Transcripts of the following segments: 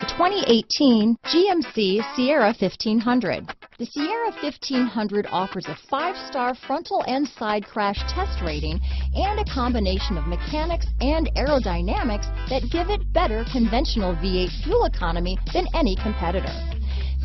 The 2018 GMC Sierra 1500. The Sierra 1500 offers a 5-star frontal and side crash test rating and a combination of mechanics and aerodynamics that give it better conventional V8 fuel economy than any competitor.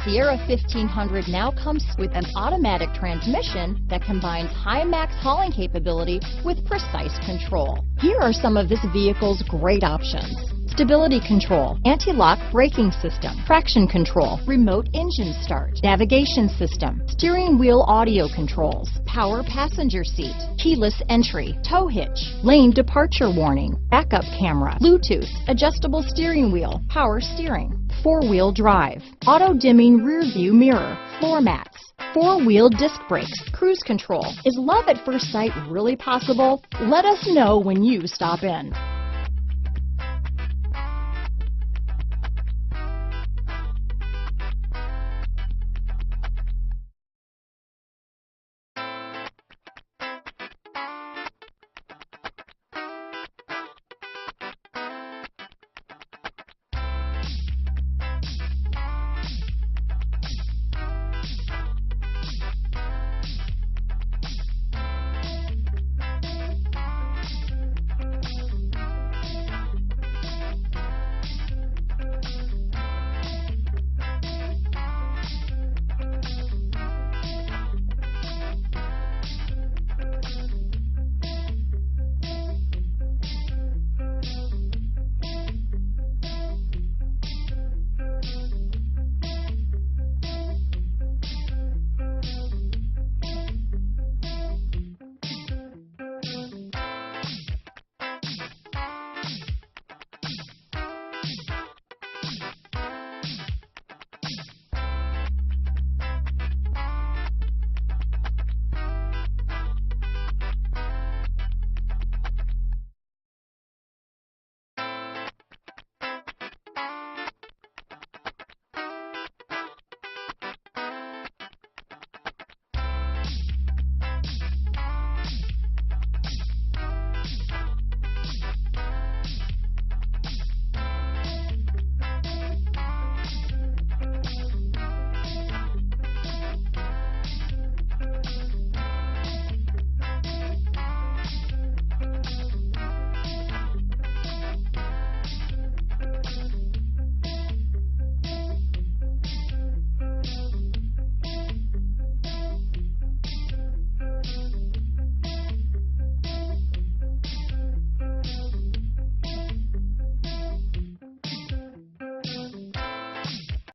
Sierra 1500 now comes with an automatic transmission that combines high max hauling capability with precise control. Here are some of this vehicle's great options: stability control, anti-lock braking system, traction control, remote engine start, navigation system, steering wheel audio controls, power passenger seat, keyless entry, tow hitch, lane departure warning, backup camera, Bluetooth, adjustable steering wheel, power steering, 4-wheel drive, auto-dimming rear view mirror, floor mats, 4-wheel disc brakes, cruise control. Is love at first sight really possible? Let us know when you stop in.